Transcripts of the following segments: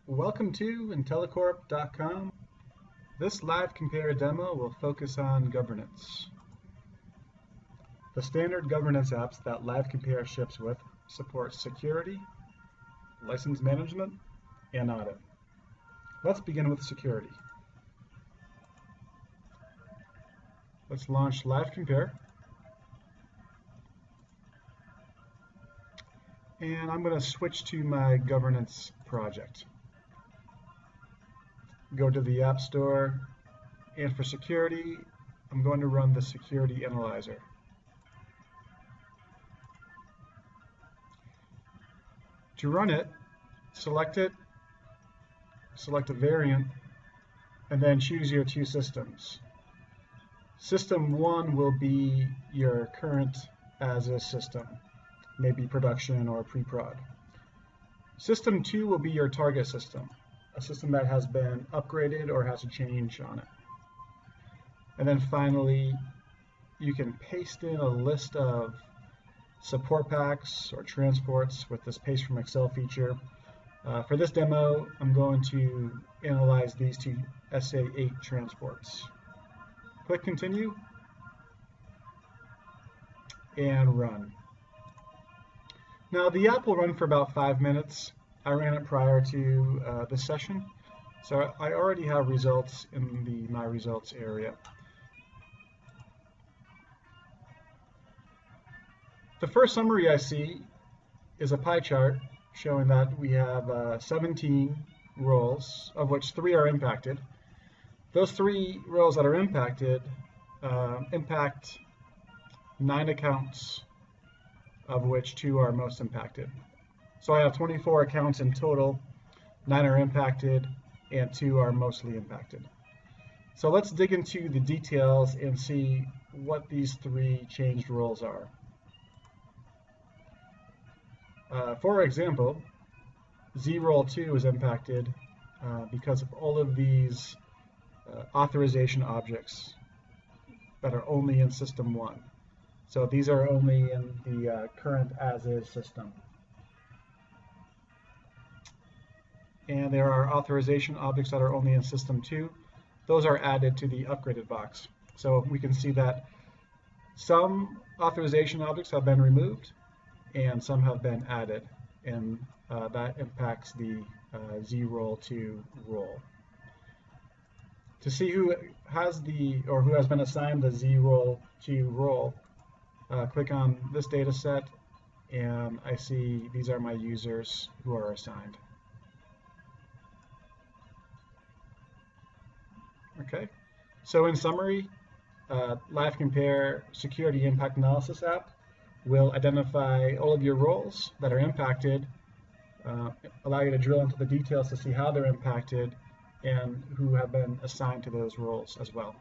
Welcome to IntelliCorp.com. This LiveCompare demo will focus on governance. The standard governance apps that LiveCompare ships with support security, license management, and audit. Let's begin with security. Let's launch LiveCompare. And I'm going to switch to my governance project. Go to the App Store, and for security, I'm going to run the Security Analyzer. To run it, select a variant, and then choose your two systems. System 1 will be your current as-is system, maybe production or pre-prod. System 2 will be your target system, a system that has been upgraded or has a change on it. And then finally, you can paste in a list of support packs or transports with this paste from Excel feature. For this demo, I'm going to analyze these two SA8 transports. Click Continue and run. Now the app will run for about 5 minutes. I ran it prior to this session, so I already have results in the My Results area. The first summary I see is a pie chart showing that we have 17 roles, of which 3 are impacted. Those 3 roles that are impacted impact 9 accounts, of which 2 are most impacted. So I have 24 accounts in total, 9 are impacted, and 2 are mostly impacted. So let's dig into the details and see what these 3 changed roles are. For example, Z role 2 is impacted because of all of these authorization objects that are only in System 1. So these are only in the current as-is system. And there are authorization objects that are only in System 2. Those are added to the upgraded box. So we can see that some authorization objects have been removed and some have been added, and that impacts the Z role 2 role. To see who has who has been assigned the Z role 2 role, click on this data set, and I see these are my users who are assigned. Okay, so in summary, LiveCompare Security Impact Analysis app will identify all of your roles that are impacted, allow you to drill into the details to see how they're impacted and who have been assigned to those roles as well.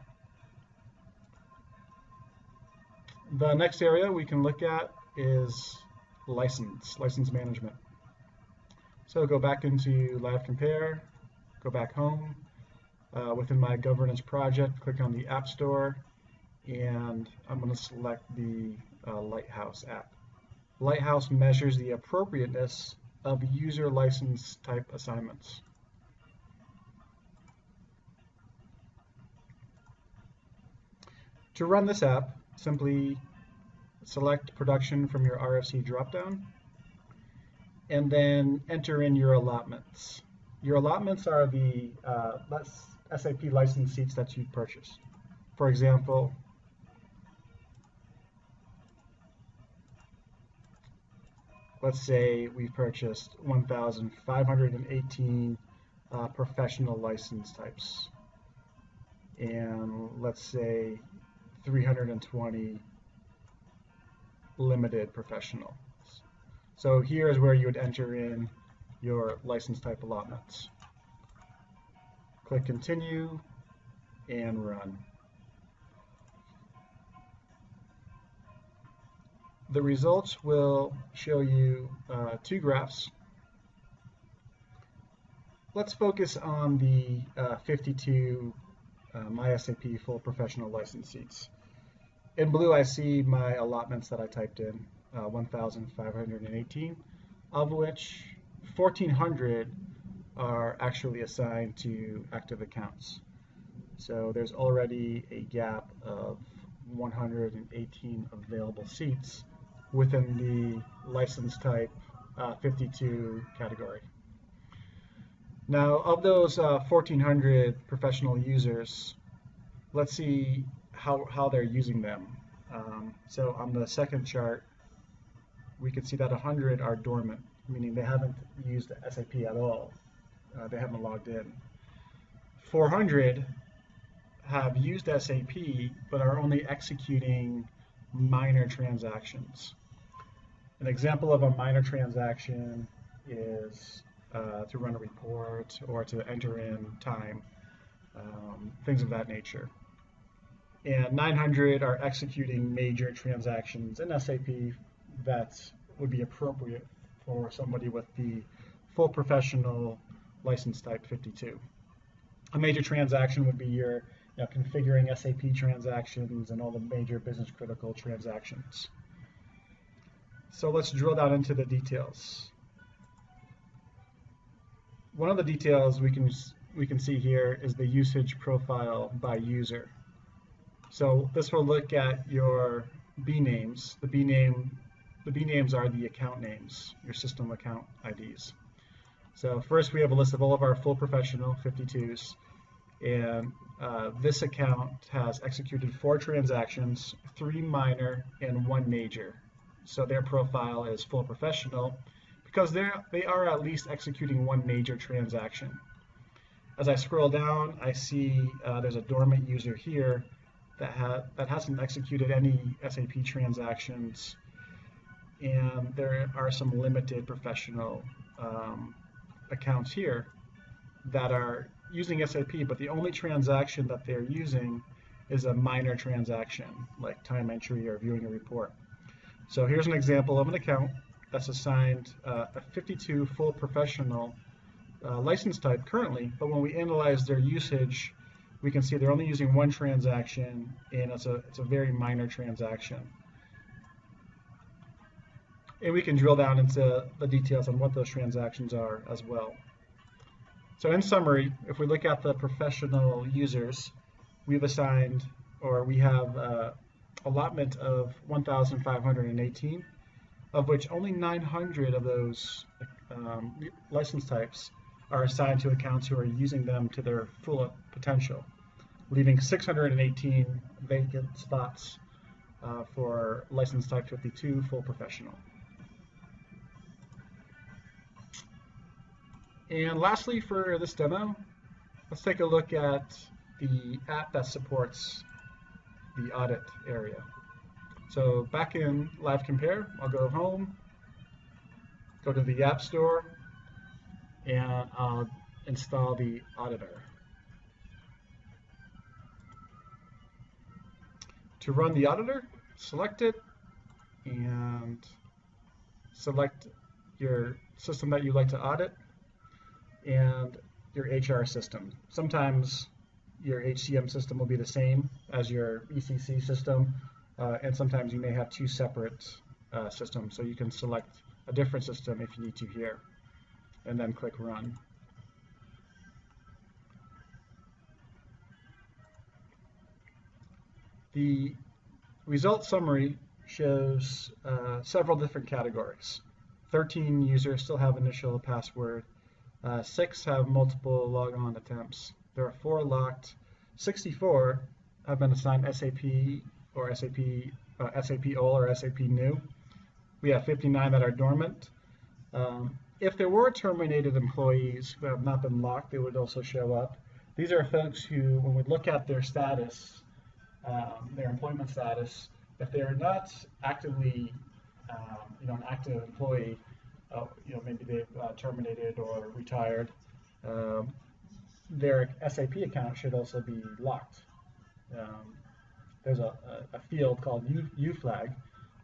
The next area we can look at is license management. So go back into LiveCompare, go back home. Within my governance project, click on the App Store, and I'm going to select the Lighthouse app. Lighthouse measures the appropriateness of user license type assignments. To run this app, simply select production from your RFC dropdown, and then enter in your allotments. Your allotments are the SAP license seats that you've purchased. For example, let's say we purchased 1,518 professional license types, and let's say 320 limited professional. So here is where you would enter in your license type allotments. Click Continue and run. The results will show you 2 graphs. Let's focus on the 52 MySAP full professional license seats. In blue, I see my allotments that I typed in, 1,518, of which 1,400 are actually assigned to active accounts. So there's already a gap of 118 available seats within the license type 52 category. Now, of those 1,400 professional users, let's see how they're using them. So on the second chart, we can see that 100 are dormant, meaning they haven't used SAP at all. They haven't logged in. 400 have used SAP but are only executing minor transactions. An example of a minor transaction is to run a report or to enter in time, things of that nature. And 900 are executing major transactions in SAP that would be appropriate for somebody with the full professional license type 52. A major transaction would be your configuring SAP transactions and all the major business critical transactions. So let's drill down into the details. One of the details we can see here is the usage profile by user. So this will look at your B names. The B names are the account names, your system account IDs. So first we have a list of all of our full professional 52s, and this account has executed 4 transactions, 3 minor and 1 major. So their profile is full professional because they are at least executing 1 major transaction. As I scroll down, I see there's a dormant user here that hasn't executed any SAP transactions, and there are some limited professional accounts here that are using SAP, but the only transaction that they're using is a minor transaction, like time entry or viewing a report. So here's an example of an account that's assigned a 52 full professional license type currently, but when we analyze their usage, we can see they're only using 1 transaction, and it's a very minor transaction. And we can drill down into the details on what those transactions are as well. So in summary, if we look at the professional users, we've assigned, or we have allotment of 1,518, of which only 900 of those license types are assigned to accounts who are using them to their full potential, leaving 618 vacant spots for license type 52 full professional. And lastly, for this demo, let's take a look at the app that supports the audit area. So back in LiveCompare, I'll go home, go to the App Store, and I'll install the auditor. To run the auditor, select it and select your system that you'd like to audit and your HR system. Sometimes your HCM system will be the same as your ECC system, and sometimes you may have 2 separate systems, so you can select a different system if you need to here, and then click Run. The result summary shows several different categories. 13 users still have initial password. 6 have multiple logon attempts. There are 4 locked. 64 have been assigned SAP or SAP old or SAP new. We have 59 that are dormant. If there were terminated employees who have not been locked, they would also show up. These are folks who, when we look at their status, their employment status, if they are not actively, an active employee, maybe they've terminated or retired, their SAP account should also be locked. There's a field called U flag,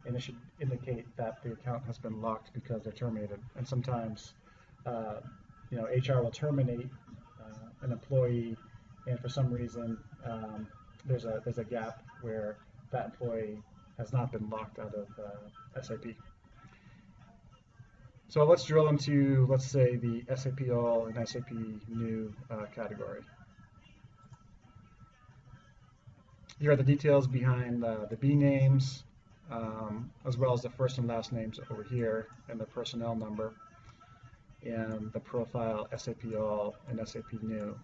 and it should indicate that the account has been locked because they're terminated. And sometimes, HR will terminate an employee, and for some reason, there's a gap where that employee has not been locked out of SAP. So let's drill into, let's say, the SAP All and SAP New category. Here are the details behind the B names, as well as the first and last names over here, and the personnel number, and the profile SAP All and SAP New.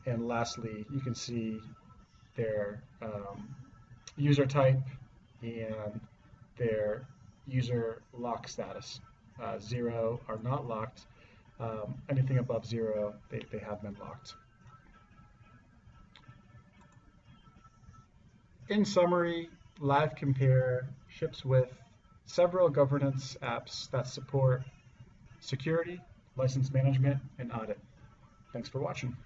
And lastly, you can see their user type and their user lock status. 0 are not locked. Anything above 0, they have been locked. In summary, LiveCompare ships with several governance apps that support security, license management, and audit. Thanks for watching.